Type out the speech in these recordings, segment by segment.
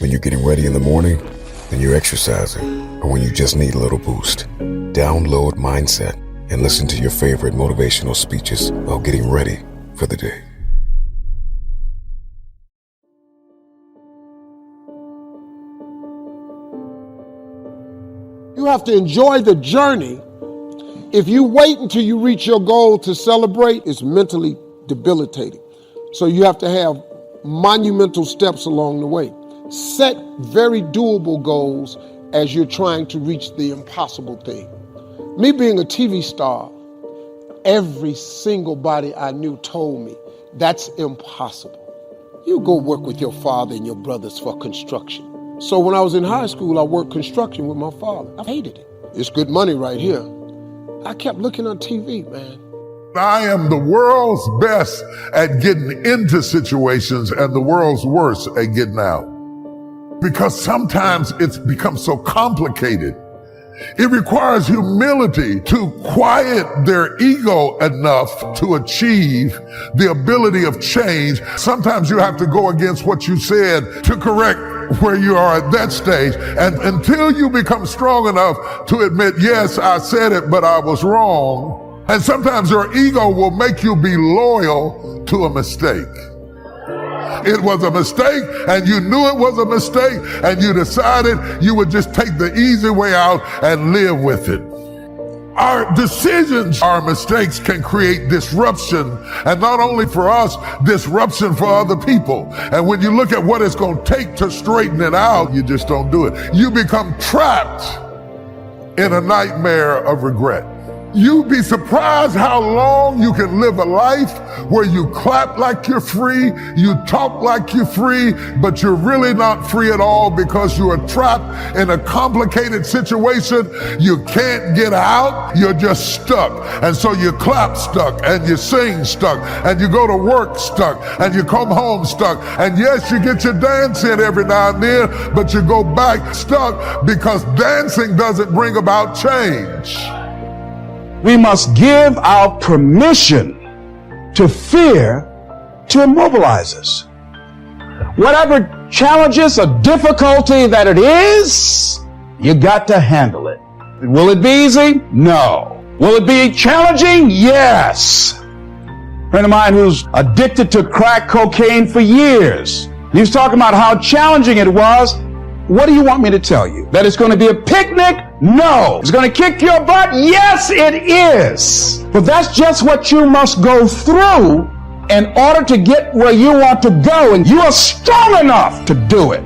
When you're getting ready in the morning, when you're exercising, or when you just need a little boost. Download Mindset and listen to your favorite motivational speeches while getting ready for the day. You have to enjoy the journey. If you wait until you reach your goal to celebrate, it's mentally debilitating. So you have to have monumental steps along the way. Set very doable goals as you're trying to reach the impossible thing. Me being a TV star, every single body I knew told me, that's impossible. You go work with your father and your brothers for construction. So when I was in high school, I worked construction with my father. I hated it. It's good money right here. I kept looking on TV, man. I am the world's best at getting into situations and the world's worst at getting out. Because sometimes it's become so complicated. It requires humility to quiet their ego enough to achieve the ability of change. Sometimes you have to go against what you said to correct where you are at that stage. And until you become strong enough to admit, yes, I said it, but I was wrong. And sometimes your ego will make you be loyal to a mistake. It was a mistake, and you knew it was a mistake, and you decided you would just take the easy way out and live with it. Our decisions, our mistakes can create disruption, and not only for us, disruption for other people. And when you look at what it's going to take to straighten it out, you just don't do it. You become trapped in a nightmare of regret. You'd be surprised how long you can live a life where you clap like you're free, you talk like you're free, but you're really not free at all because you are trapped in a complicated situation. You can't get out, you're just stuck. And so you clap stuck, and you sing stuck, and you go to work stuck, and you come home stuck. And yes, you get your dance in every now and then, but you go back stuck because dancing doesn't bring about change. We must give our permission to fear to immobilize us. Whatever challenges or difficulty that it is, you got to handle it. Will it be easy? No. Will it be challenging? Yes. A friend of mine who's addicted to crack cocaine for years, he was talking about how challenging it was. What do you want me to tell you? That it's going to be a picnic? No. It's going to kick your butt? Yes, it is. But that's just what you must go through in order to get where you want to go. And you are strong enough to do it.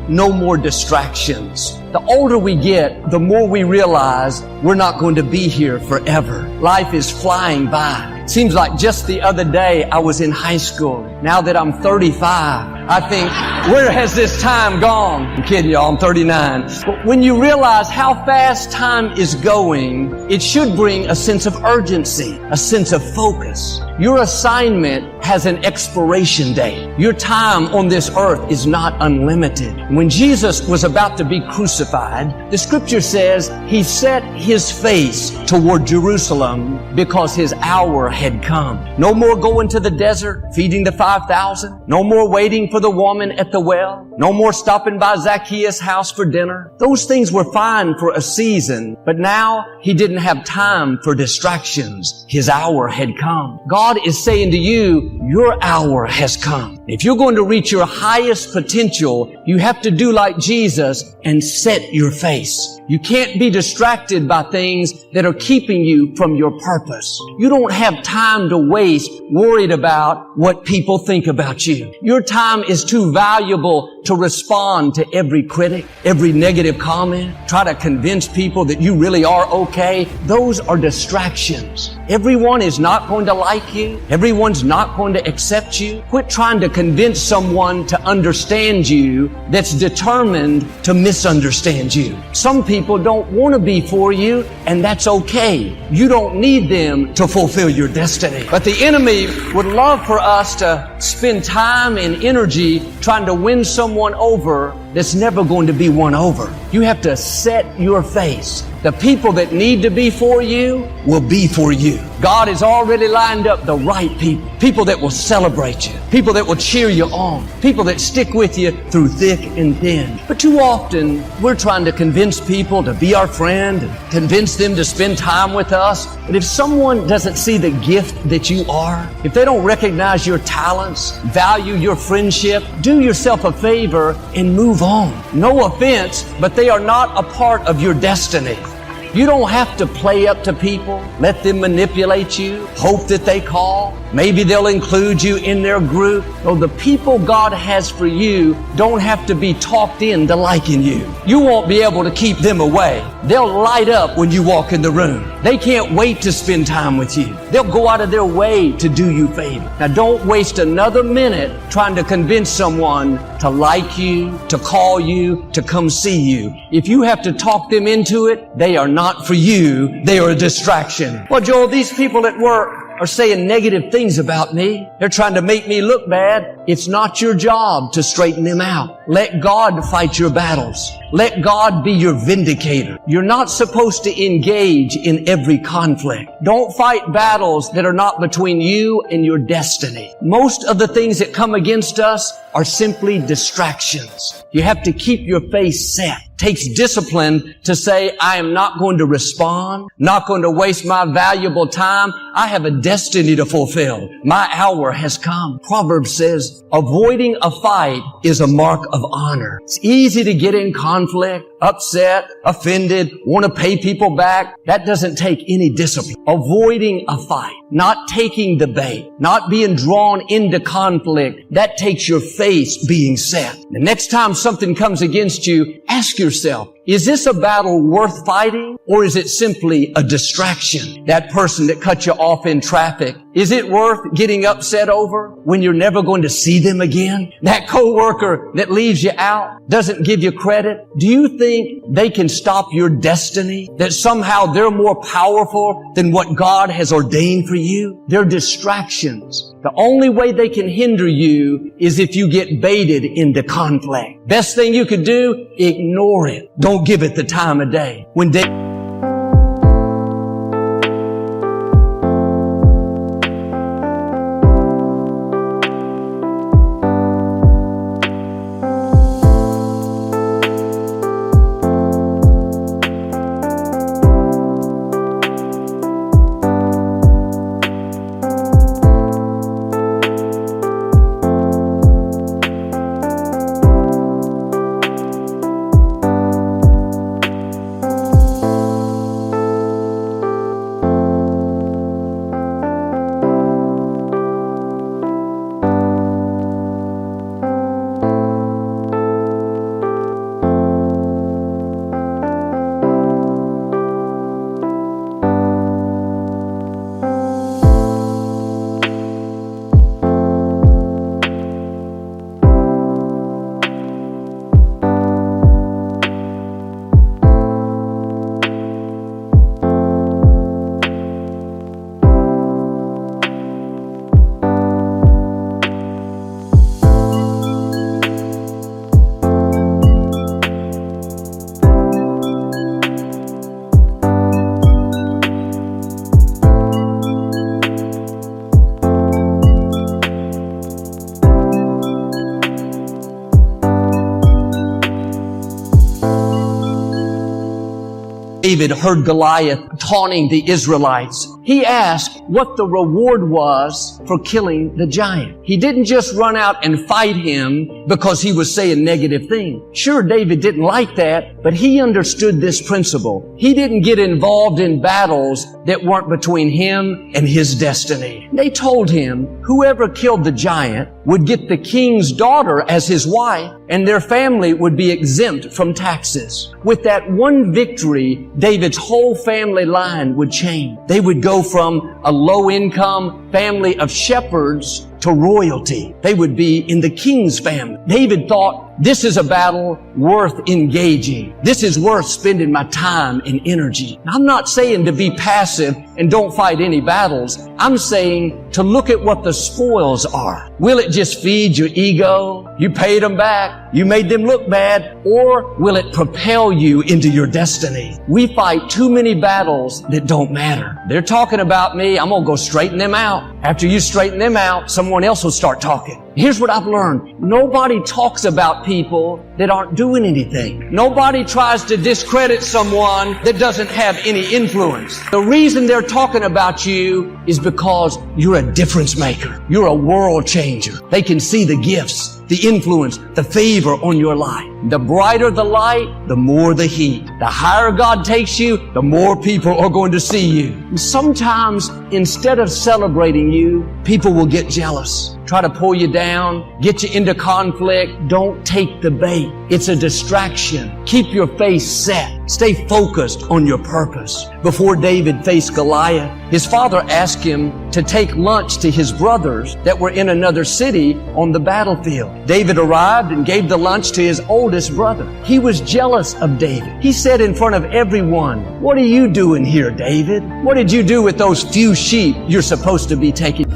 No more distractions. The older we get, the more we realize we're not going to be here forever. Life is flying by. Seems like just the other day I was in high school. Now that I'm 35, I think, where has this time gone? I'm kidding y'all, I'm 39. But when you realize how fast time is going, it should bring a sense of urgency, a sense of focus. Your assignment has an expiration date. Your time on this earth is not unlimited. When Jesus was about to be crucified, the scripture says he set his face toward Jerusalem because his hour had come. No more going to the desert, feeding the 5,000. No more waiting for the woman at the well. No more stopping by Zacchaeus' house for dinner. Those things were fine for a season, but now he didn't have time for distractions. His hour had come. God is saying to you, your hour has come. If you're going to reach your highest potential, you have to do like Jesus and set your face. You can't be distracted by things that are keeping you from your purpose. You don't have time to waste worried about what people think about you. Your time is too valuable to respond to every critic, every negative comment, try to convince people that you really are okay. Those are distractions. Everyone is not going to like you. Everyone's not going to accept you. Quit trying to convince someone to understand you that's determined to misunderstand you. Some people don't want to be for you, and that's okay. You don't need them to fulfill your destiny. But the enemy would love for us to spend time and energy trying to win someone over that's never going to be won over. You have to set your face. The people that need to be for you will be for you. God has already lined up the right people. People that will celebrate you. People that will cheer you on. People that stick with you through thick and thin. But too often, we're trying to convince people to be our friend and convince them to spend time with us. But if someone doesn't see the gift that you are, if they don't recognize your talents, value your friendship, do yourself a favor and move on. No offense, but they are not a part of your destiny. You don't have to play up to people, let them manipulate you, hope that they call. Maybe they'll include you in their group. No, the people God has for you don't have to be talked into liking you. You won't be able to keep them away. They'll light up when you walk in the room. They can't wait to spend time with you. They'll go out of their way to do you favor. Now don't waste another minute trying to convince someone to like you, to call you, to come see you. If you have to talk them into it, they are not for you. They are a distraction. Well, Joel, these people at work are saying negative things about me. They're trying to make me look bad. It's not your job to straighten them out. Let God fight your battles. Let God be your vindicator. You're not supposed to engage in every conflict. Don't fight battles that are not between you and your destiny. Most of the things that come against us are simply distractions. You have to keep your face set. It takes discipline to say, I am not going to respond, not going to waste my valuable time. I have a destiny to fulfill. My hour has come. Proverbs says, avoiding a fight is a mark of honor. It's easy to get in conflict, upset, offended, want to pay people back. That doesn't take any discipline. Avoiding a fight, not taking the bait, not being drawn into conflict, that takes your face being set. The next time something comes against you, ask yourself, is this a battle worth fighting, or is it simply a distraction? That person that cut you off in traffic, is it worth getting upset over when you're never going to see them again? That coworker that leaves you out, doesn't give you credit, do you think they can stop your destiny? That somehow they're more powerful than what God has ordained for you? They're distractions. The only way they can hinder you is if you get baited into conflict. Best thing you could do, ignore it. Don't give it the time of day. When David heard Goliath taunting the Israelites, he asked what the reward was for killing the giant. He didn't just run out and fight him because he was saying negative things. Sure, David didn't like that, but he understood this principle. He didn't get involved in battles that weren't between him and his destiny. They told him whoever killed the giant would get the king's daughter as his wife, and their family would be exempt from taxes. With that one victory, David's whole family line would change. They would go from a low-income family of shepherds to royalty. They would be in the king's family. David thought, This is a battle worth engaging. This is worth spending my time and energy. Now, I'm not saying to be passive and don't fight any battles. I'm saying to look at what the spoils are. Will it just feed your ego? You paid them back. You made them look bad. Or will it propel you into your destiny? We fight too many battles that don't matter. They're talking about me. I'm going to go straighten them out. After you straighten them out, someone else will start talking. Here's what I've learned. Nobody talks about people that aren't doing anything. Nobody tries to discredit someone that doesn't have any influence. The reason they're talking about you is because you're a difference maker. You're a world changer. They can see the gifts, the influence, the favor on your life. The brighter the light, the more the heat. The higher God takes you, the more people are going to see you. And sometimes, instead of celebrating you, people will get jealous, try to pull you down, get you into conflict. Don't take the bait. It's a distraction. Keep your face set. Stay focused on your purpose. Before David faced Goliath, his father asked him to take lunch to his brothers that were in another city on the battlefield. David arrived and gave the lunch to his oldest brother. He was jealous of David. He said in front of everyone, "What are you doing here, David? What did you do with those few sheep you're supposed to be taking?"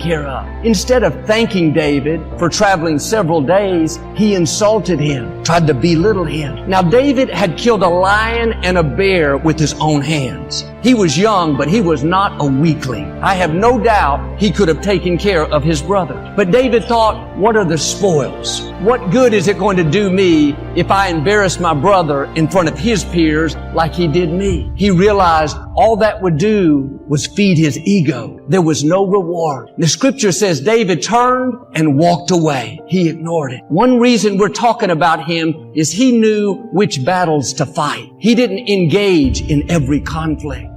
Care of. Instead of thanking David for traveling several days, he insulted him, tried to belittle him. Now, David had killed a lion and a bear with his own hands. He was young, but he was not a weakling. I have no doubt he could have taken care of his brother. But David thought, what are the spoils? What good is it going to do me if I embarrass my brother in front of his peers like he did me? He realized all that would do was feed his ego. There was no reward. The scripture says David turned and walked away. He ignored it. One reason we're talking about him is he knew which battles to fight. He didn't engage in every conflict.